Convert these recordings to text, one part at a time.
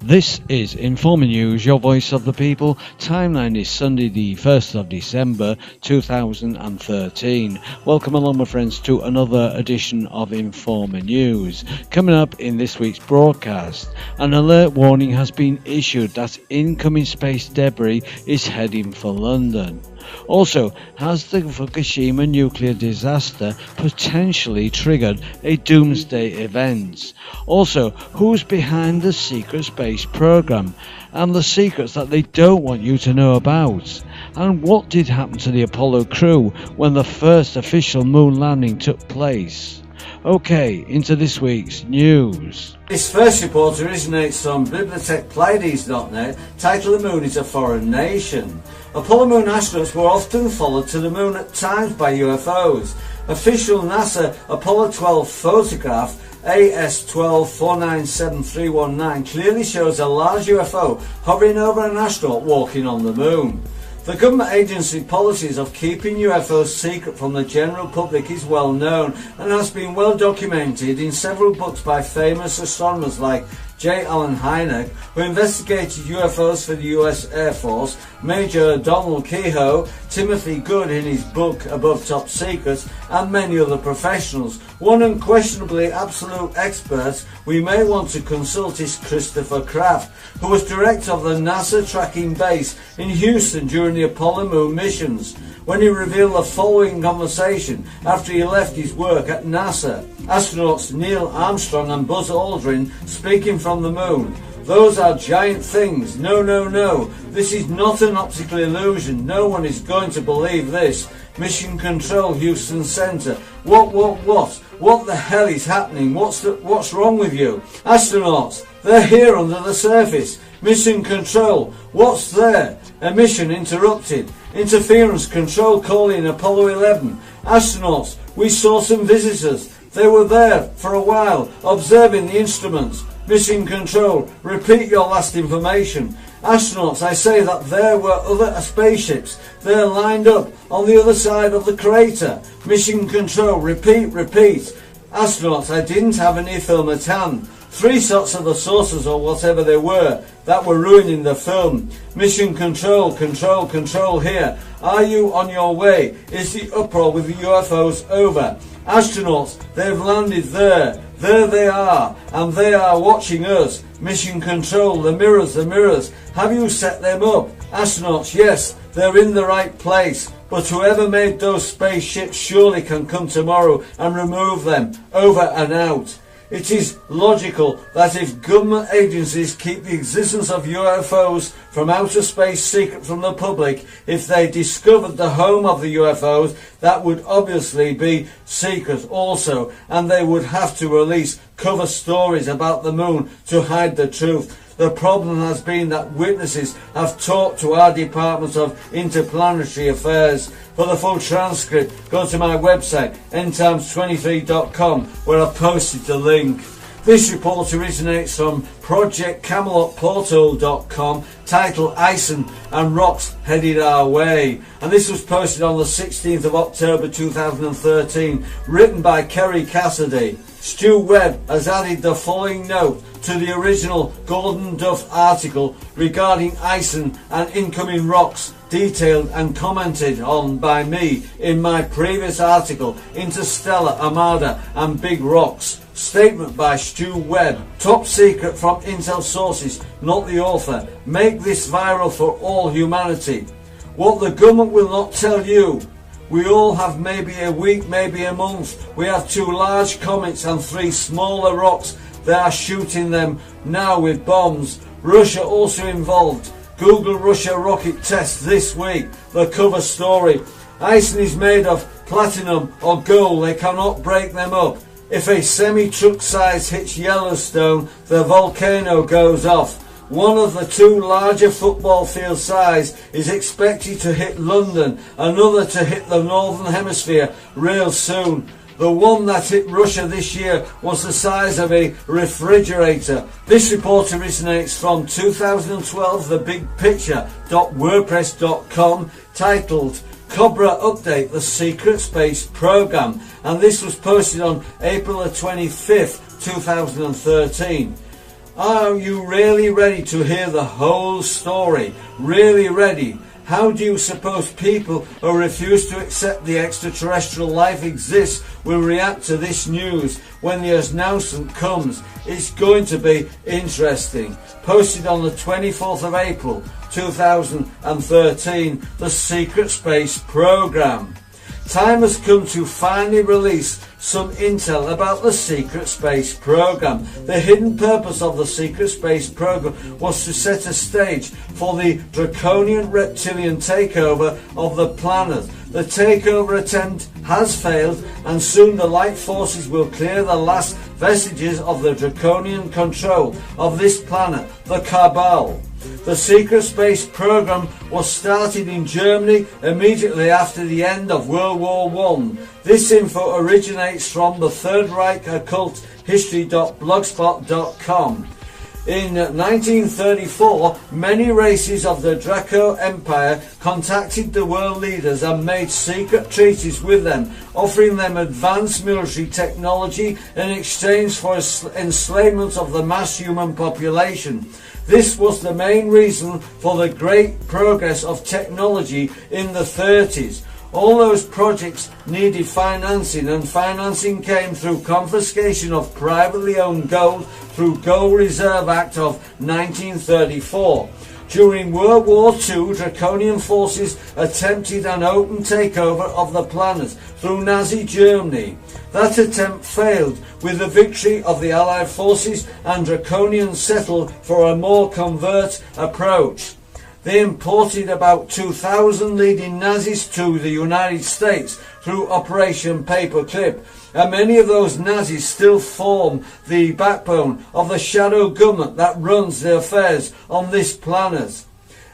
This is Informer News, your voice of the people. Timeline is Sunday the 1st of December 2013. Welcome along my friends to another edition of Informer News. Coming up in this week's broadcast, an alert warning has been issued that incoming space debris is heading for London. Also, has the Fukushima nuclear disaster potentially triggered a doomsday event? Also, who's behind the secret space program and the secrets that they don't want you to know about? And what did happen to the Apollo crew when the first official moon landing took place? Okay, into this week's news. This first report originates from bibliotechpleiades.net, titled "The Moon is a Foreign Nation." Apollo moon astronauts were often followed to the moon at times by UFOs. Official NASA Apollo 12 photograph AS12497319 clearly shows a large UFO hovering over an astronaut walking on the moon. The government agency policies of keeping UFOs secret from the general public is well known and has been well documented in several books by famous astronomers like J. Allen Hynek, who investigated UFOs for the US Air Force, Major Donald Kehoe, Timothy Good in his book Above Top Secrets, and many other professionals. One unquestionably absolute expert we may want to consult is Christopher Kraft, who was director of the NASA tracking base in Houston during the Apollo moon missions, when he revealed the following conversation after he left his work at NASA. Astronauts Neil Armstrong and Buzz Aldrin speaking from the moon. "Those are giant things. No, no, no. This is not an optical illusion. No one is going to believe this. Mission Control, Houston Center. What? What the hell is happening? What's wrong with you? Astronauts, they're here under the surface. Mission Control, what's there? Emission interrupted. Interference control calling Apollo 11. Astronauts, we saw some visitors. They were there for a while, observing the instruments. Mission Control, repeat your last information. Astronauts, I say that there were other spaceships. They're lined up on the other side of the crater. Mission Control, repeat. Astronauts, I didn't have any film at hand. 3 shots of the saucers or whatever they were that were ruining the film. Mission Control here. Are you on your way? Is the uproar with the UFOs over? Astronauts, they've landed there. There they are, and they are watching us. Mission Control, the mirrors. Have you set them up? Astronauts, yes, they're in the right place. But whoever made those spaceships surely can come tomorrow and remove them. Over and out. It is logical that if government agencies keep the existence of UFOs from outer space secret from the public, if they discovered the home of the UFOs, that would obviously be secret also, and they would have to release cover stories about the moon to hide the truth. The problem has been that witnesses have talked to our Department of Interplanetary Affairs. For the full transcript, go to my website, endtimes23.com, where I've posted the link. This report originates from projectcamelotportal.com, titled "Icing and Rocks Headed Our Way," and this was posted on the 16th of October 2013, written by Kerry Cassidy. Stu Webb has added the following note to the original Gordon Duff article regarding icing and incoming rocks, detailed and commented on by me in my previous article, Interstellar Armada and Big Rocks. Statement by Stu Webb. Top secret from intel sources, not the author. Make this viral for all humanity. What the government will not tell you. We all have maybe a week, maybe a month. We have 2 large comets and 3 smaller rocks. They are shooting them now with bombs. Russia also involved. Google Russia rocket test this week. The cover story. Icing is made of platinum or gold. They cannot break them up. If a semi-truck size hits Yellowstone, the volcano goes off. One of the 2 larger football field size is expected to hit London, another to hit the Northern Hemisphere real soon. The one that hit Russia this year was the size of a refrigerator. This report originates from 2012 thebigpicture.wordpress.com, titled Cobra Update, the Secret Space Program, and this was posted on April the 25th, 2013. Are you really ready to hear the whole story? Really ready? How do you suppose people who refuse to accept the extraterrestrial life exists will react to this news when the announcement comes? It's going to be interesting. Posted on the 24th of April 2013, the Secret Space Program. Time has come to finally release some intel about the Secret Space Program. The hidden purpose of the Secret Space Program was to set a stage for the draconian reptilian takeover of the planet. The takeover attempt has failed, and soon the light forces will clear the last vestiges of the draconian control of this planet, the Cabal. The Secret Space Program was started in Germany immediately after the end of World War I. This info originates from the Third Reich Occult History.blogspot.com. In 1934, many races of the Draco Empire contacted the world leaders and made secret treaties with them, offering them advanced military technology in exchange for enslavement of the mass human population. This was the main reason for the great progress of technology in the 30s. All those projects needed financing, and financing came through confiscation of privately owned gold through Gold Reserve Act of 1934. During World War II, draconian forces attempted an open takeover of the planet through Nazi Germany. That attempt failed, with the victory of the Allied forces, and draconians settled for a more covert approach. They imported about 2,000 leading Nazis to the United States through Operation Paperclip, and many of those Nazis still form the backbone of the shadow government that runs the affairs on this planet.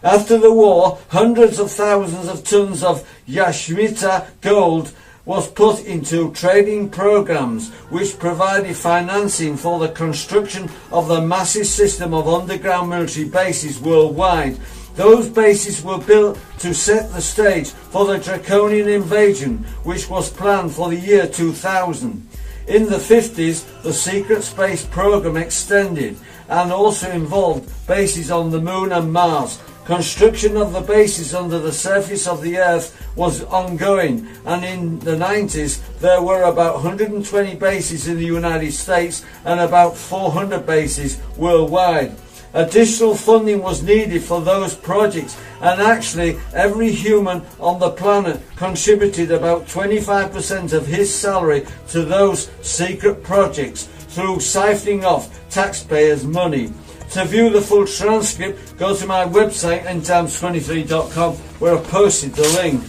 After the war, hundreds of thousands of tons of Yashmita gold was put into trading programs which provided financing for the construction of the massive system of underground military bases worldwide. Those bases were built to set the stage for the draconian invasion, which was planned for the year 2000. In the 50s, the Secret Space Program extended and also involved bases on the Moon and Mars. Construction of the bases under the surface of the Earth was ongoing, and in the 90s there were about 120 bases in the United States and about 400 bases worldwide. Additional funding was needed for those projects, and actually every human on the planet contributed about 25% of his salary to those secret projects through siphoning off taxpayers' money. To view the full transcript, go to my website endtimes23.com, where I posted the link.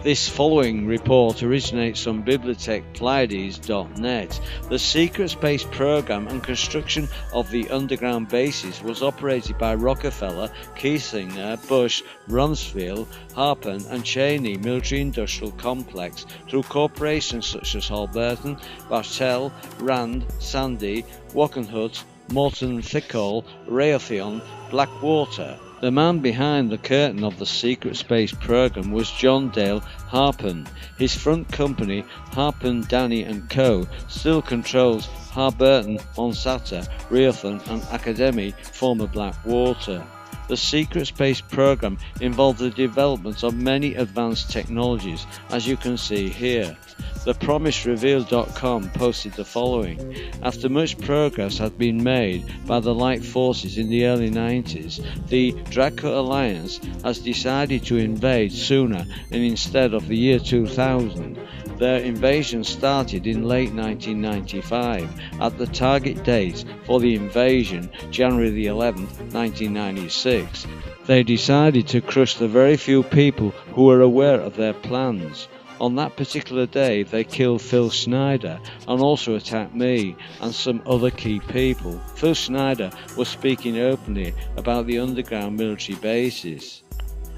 This following report originates from bibliotechpleiades.net. The Secret Space Program and construction of the underground bases was operated by Rockefeller, Kissinger, Bush, Rumsfeld, Harper and Cheney military-industrial complex through corporations such as Halliburton, Bartell, Rand, Sandy, Wackenhut, Morton Thickall, Raytheon, Blackwater. The man behind the curtain of the Secret Space Program was John Dale Harpen. His front company, Harpen, Danny & Co., still controls Halliburton, Monsanto, Raytheon and Academy, former Blackwater. The Secret Space Program involved the development of many advanced technologies, as you can see here. ThePromiseRevealed.com posted the following. After much progress had been made by the light forces in the early 90s, the Draco Alliance has decided to invade sooner and instead of the year 2000. Their invasion started in late 1995 at the target date for the invasion, January the 11th, 1996. They decided to crush the very few people who were aware of their plans. On that particular day, they killed Phil Schneider and also attacked me and some other key people. Phil Schneider was speaking openly about the underground military bases.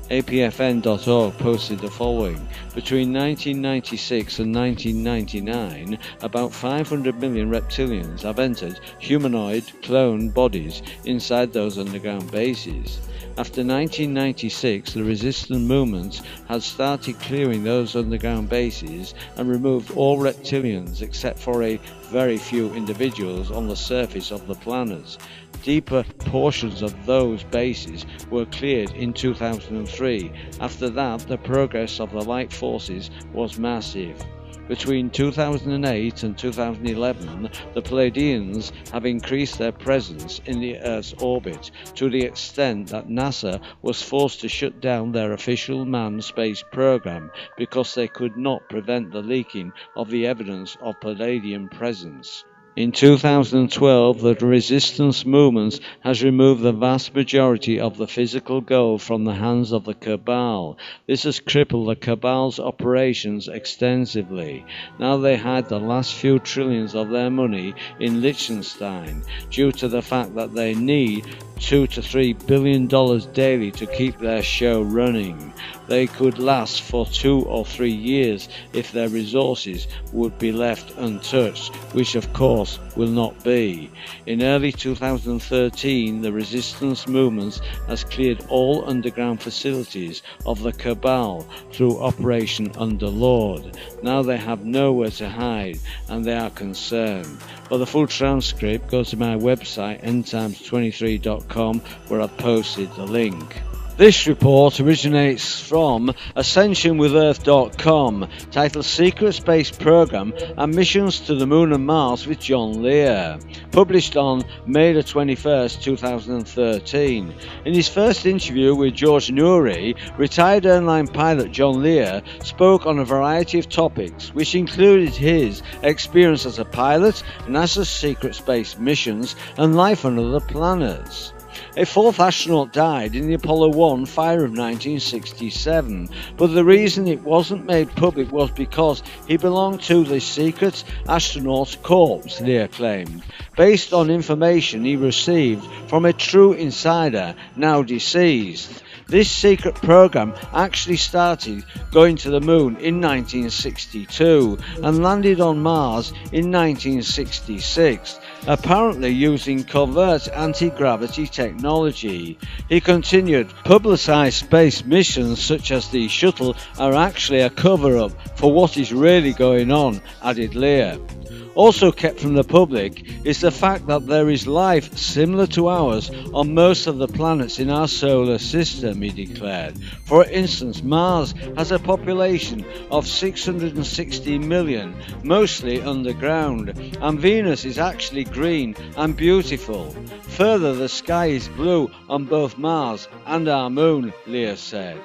APFN.org posted the following. Between 1996 and 1999, about 500 million reptilians have entered humanoid clone bodies inside those underground bases. After 1996, the resistance movement had started clearing those underground bases and removed all reptilians except for a very few individuals on the surface of the planet. deeper portions of those bases were cleared in 2003. After that, the progress of the light forces was massive. Between 2008 and 2011, the Pleiadians have increased their presence in the Earth's orbit to the extent that NASA was forced to shut down their official manned space program because they could not prevent the leaking of the evidence of Pleiadian presence. In 2012, the resistance movement has removed the vast majority of the physical gold from the hands of the Cabal. This has crippled the Cabal's operations extensively. Now they hide the last few trillions of their money in Liechtenstein due to the fact that they need $2 to $3 billion daily to keep their show running. They could last for 2 or 3 years if their resources would be left untouched, which of course will not be. In early 2013, the resistance movement has cleared all underground facilities of the Cabal through Operation Underlord. Now they have nowhere to hide and they are concerned. For the full transcript, go to my website endtimes23.com where I've posted the link. This report originates from ascensionwithearth.com, titled Secret Space Program and Missions to the Moon and Mars with John Lear, published on May the 21st, 2013. In his first interview with George Noory, retired airline pilot John Lear spoke on a variety of topics, which included his experience as a pilot, NASA's secret space missions, and life on other planets. A fourth astronaut died in the Apollo 1 fire of 1967, but the reason it wasn't made public was because he belonged to the secret astronaut corps, Lear claimed, based on information he received from a true insider, now deceased. This secret program actually started going to the moon in 1962 and landed on Mars in 1966, apparently using covert anti-gravity technology. He continued, publicized space missions such as the shuttle are actually a cover-up for what is really going on, added Lear. Also kept from the public is the fact that there is life similar to ours on most of the planets in our solar system, he declared. For instance, Mars has a population of 660 million, mostly underground, and Venus is actually green and beautiful. Further, the sky is blue on both Mars and our moon, Lear said.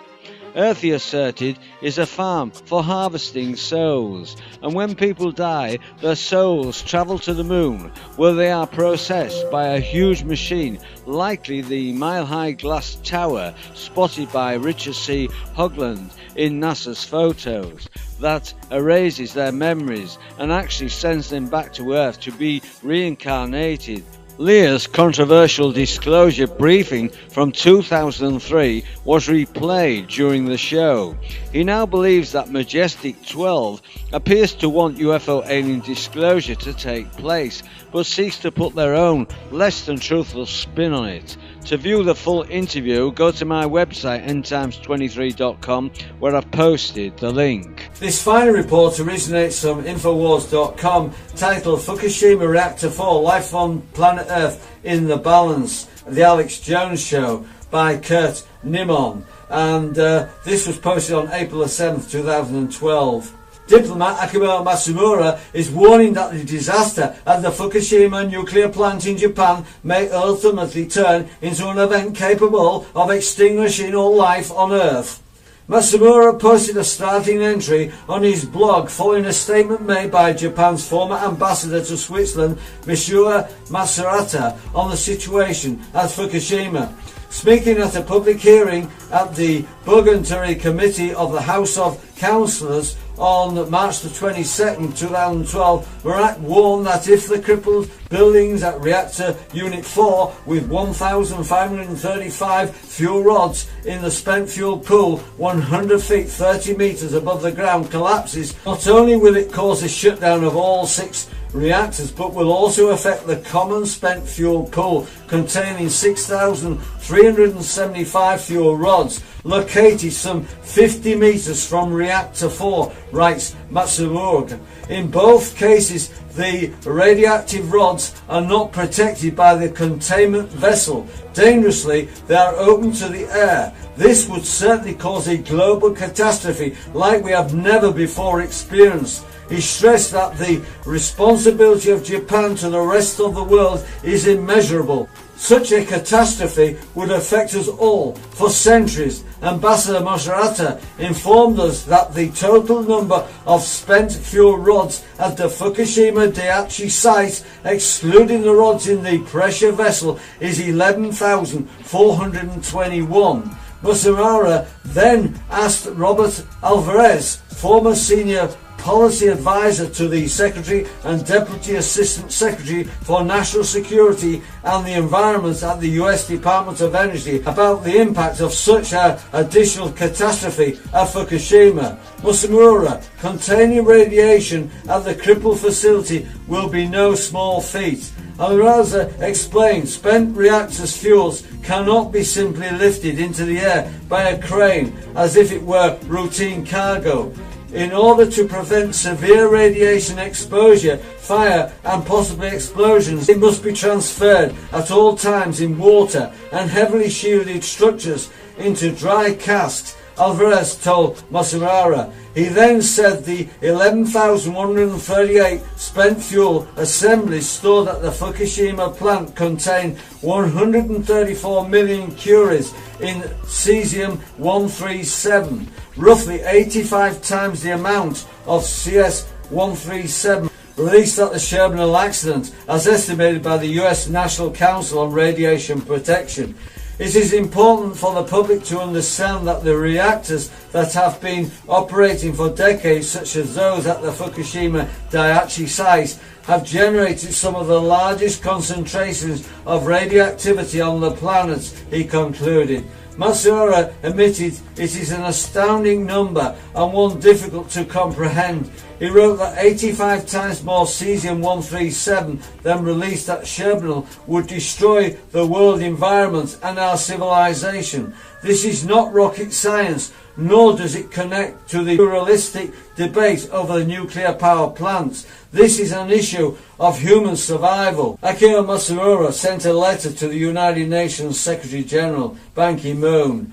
Earth, he asserted, is a farm for harvesting souls, and when people die, their souls travel to the moon, where they are processed by a huge machine, likely the mile-high glass tower spotted by Richard C. Hoagland in NASA's photos, that erases their memories and actually sends them back to Earth to be reincarnated. Lear's controversial disclosure briefing from 2003 was replayed during the show. He now believes that Majestic 12 appears to want UFO alien disclosure to take place, but seeks to put their own less than truthful spin on it. To view the full interview, go to my website endtimes23.com where I've posted the link. This final report originates from infowars.com, titled Fukushima Reactor 4, Life on Planet Earth in the Balance, The Alex Jones Show, by Kurt Nimon. And this was posted on April 7th, 2012. Diplomat Akio Matsumura is warning that the disaster at the Fukushima nuclear plant in Japan may ultimately turn into an event capable of extinguishing all life on Earth. Matsumura posted a startling entry on his blog following a statement made by Japan's former ambassador to Switzerland, Michiru Matsurata, on the situation at Fukushima. Speaking at a public hearing at the Budgetary Committee of the House of Councillors on March the 22nd, 2012, Murat warned that if the crippled buildings at Reactor Unit 4 with 1,535 fuel rods in the spent fuel pool 100 feet 30 metres above the ground collapses, not only will it cause a shutdown of all 6 reactors, but will also affect the common spent fuel pool containing 6,375 fuel rods located some 50 meters from reactor 4, writes Matsumura. In both cases, the radioactive rods are not protected by the containment vessel. Dangerously, they are open to the air. This would certainly cause a global catastrophe like we have never before experienced. He stressed that the responsibility of Japan to the rest of the world is immeasurable. Such a catastrophe would affect us all for centuries. Ambassador Moshirata informed us that the total number of spent fuel rods at the Fukushima Daiichi site, excluding the rods in the pressure vessel, is 11,421. Moshirata then asked Robert Alvarez, former senior policy advisor to the Secretary and Deputy Assistant Secretary for National Security and the Environment at the US Department of Energy, about the impact of such an additional catastrophe at Fukushima. Matsumura, containing radiation at the crippled facility will be no small feat. Alvarez explained spent reactors fuels cannot be simply lifted into the air by a crane as if it were routine cargo. In order to prevent severe radiation exposure, fire and possibly explosions, it must be transferred at all times in water and heavily shielded structures into dry casks, Alvarez told Matsumura. He then said the 11,138 spent fuel assemblies stored at the Fukushima plant contain 134 million curies in cesium-137, roughly 85 times the amount of CS-137 released at the Chernobyl accident, as estimated by the US National Council on Radiation Protection. It is important for the public to understand that the reactors that have been operating for decades, such as those at the Fukushima Daiichi site, have generated some of the largest concentrations of radioactivity on the planet, he concluded. Matsumura admitted it is an astounding number and one difficult to comprehend. He wrote that 85 times more cesium-137 than released at Chernobyl would destroy the world environment and our civilization. This is not rocket science, nor does it connect to the pluralistic debate over the nuclear power plants. This is an issue of human survival. Akira Matsumura sent a letter to the United Nations Secretary General Ban Ki-moon.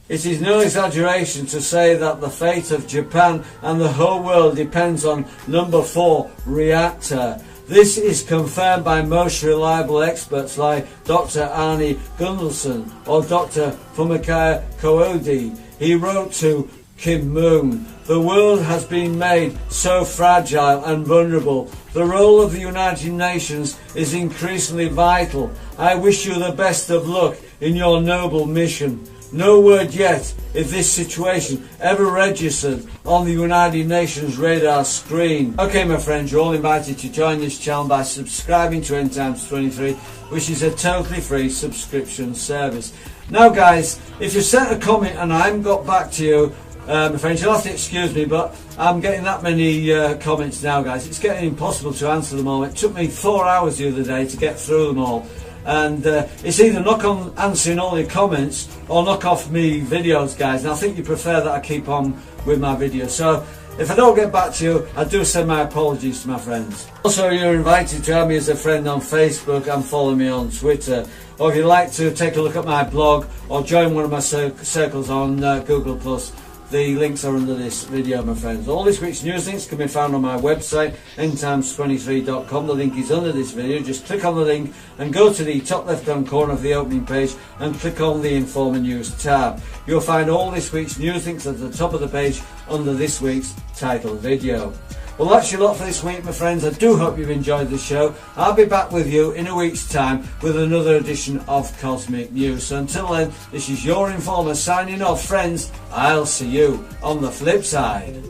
It is no exaggeration to say that the fate of Japan and the whole world depends on number 4 reactor. This is confirmed by most reliable experts like Dr. Arne Gundelson or Dr. Fumika Koide. He wrote to Kim Moon, "The world has been made so fragile and vulnerable. The role of the United Nations is increasingly vital. I wish you the best of luck in your noble mission." No word yet if this situation ever registered on the United Nations radar screen. Okay, my friends, you're all invited to join this channel by subscribing to End Times 23, which is a totally free subscription service. Now guys, if you sent a comment and I haven't got back to you, my friends, you'll have to excuse me, but I'm getting that many comments now, guys. It's getting impossible to answer them all. It took me 4 hours the other day to get through them all. And it's either knock on answering all your comments or knock off me videos, guys. And I think you prefer that I keep on with my videos. So if I don't get back to you, I do send my apologies to my friends. Also, you're invited to add me as a friend on Facebook and follow me on Twitter. Or if you'd like to take a look at my blog or join one of my circles on Google+, the links are under this video, my friends. All this week's news links can be found on my website, endtimes23.com. The link is under this video. Just click on the link and go to the top left-hand corner of the opening page and click on the Informer News tab. You'll find all this week's news links at the top of the page under this week's title video. Well, that's your lot for this week, my friends. I do hope you've enjoyed the show. I'll be back with you in a week's time with another edition of Cosmic News. So until then, this is your Informer signing off, friends. I'll see you on the flip side.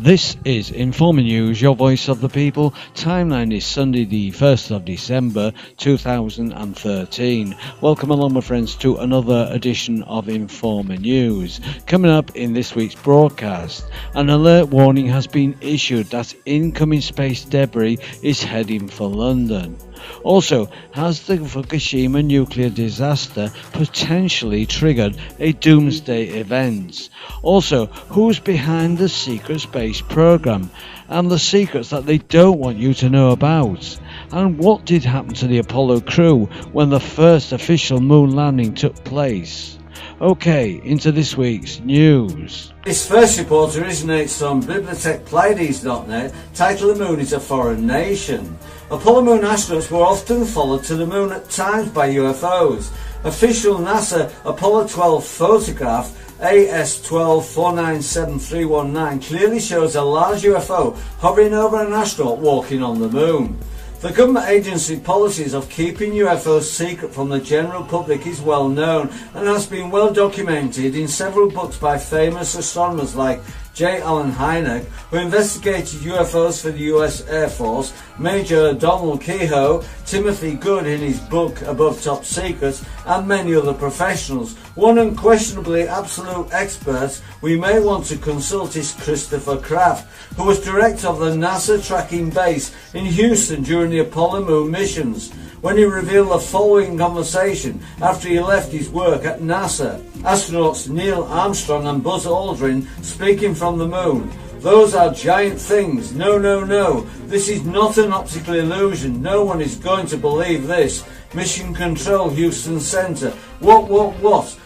This is Informer News, your voice of the people. Timeline is Sunday the 1st of December 2013. Welcome along my friends to another edition of Informer News. Coming up in this week's broadcast, an alert warning has been issued that incoming space debris is heading for London. Also, has the Fukushima nuclear disaster potentially triggered a doomsday event? Also, who's behind the secret space program and the secrets that they don't want you to know about? And what did happen to the Apollo crew when the first official moon landing took place? Okay, into this week's news. This first report originates from bibliotechpleiades.net, titled "The Moon is a Foreign Nation." Apollo moon astronauts were often followed to the moon at times by UFOs. Official NASA Apollo 12 photograph AS12497319 clearly shows a large UFO hovering over an astronaut walking on the moon. The government agency policies of keeping UFOs secret from the general public is well known and has been well documented in several books by famous astronomers like J. Allen Hynek, who investigated UFOs for the US Air Force, Major Donald Kehoe, Timothy Good in his book Above Top Secrets, and many other professionals. One unquestionably absolute expert we may want to consult is Christopher Kraft, who was director of the NASA tracking base in Houston during the Apollo moon missions, when he revealed the following conversation after he left his work at NASA. Astronauts Neil Armstrong and Buzz Aldrin speaking from the moon. "Those are giant things. No, no, no. This is not an optical illusion. No one is going to believe this. Mission Control, Houston Center. What?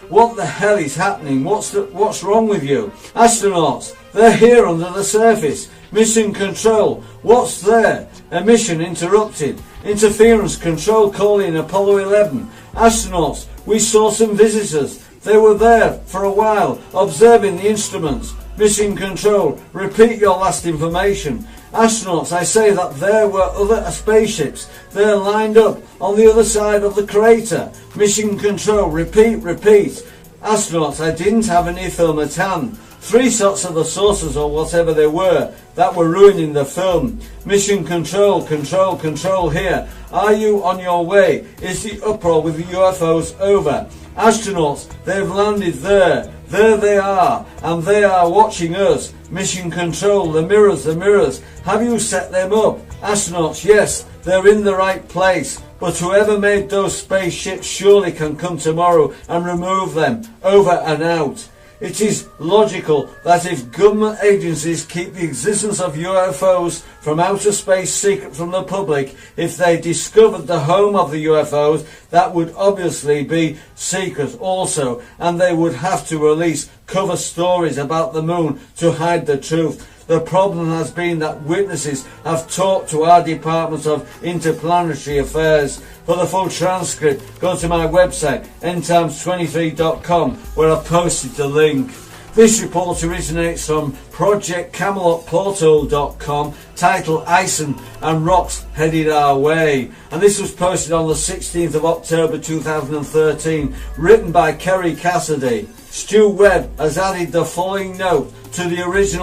What the hell is happening? What's wrong with you? Astronauts, they're here under the surface. Mission Control, what's there? Emission interrupted. Interference control calling Apollo 11. Astronauts, we saw some visitors. They were there for a while, observing the instruments. Mission Control, repeat your last information. Astronauts, I say that there were other spaceships. They're lined up on the other side of the crater. Mission Control, repeat. Astronauts, I didn't have any film at hand. 3 shots of the saucers or whatever they were that were ruining the film. Mission Control here. Are you on your way? Is the uproar with the UFOs over? Astronauts, they've landed there. There they are, and they are watching us. Mission Control, the mirrors. Have you set them up? Astronauts, yes, they're in the right place. But whoever made those spaceships surely can come tomorrow and remove them. Over and out. It is logical that if government agencies keep the existence of UFOs from outer space secret from the public, if they discovered the home of the UFOs, that would obviously be secret also, and they would have to release cover stories about the moon to hide the truth. The problem has been that witnesses have talked to our Department of Interplanetary Affairs. For the full transcript, go to my website, endtimes23.com, where I've posted the link. This report originates from projectcamelotportal.com, titled "Ison and Rocks Headed Our Way," and this was posted on the 16th of October 2013, written by Kerry Cassidy. Stu Webb has added the following note to the original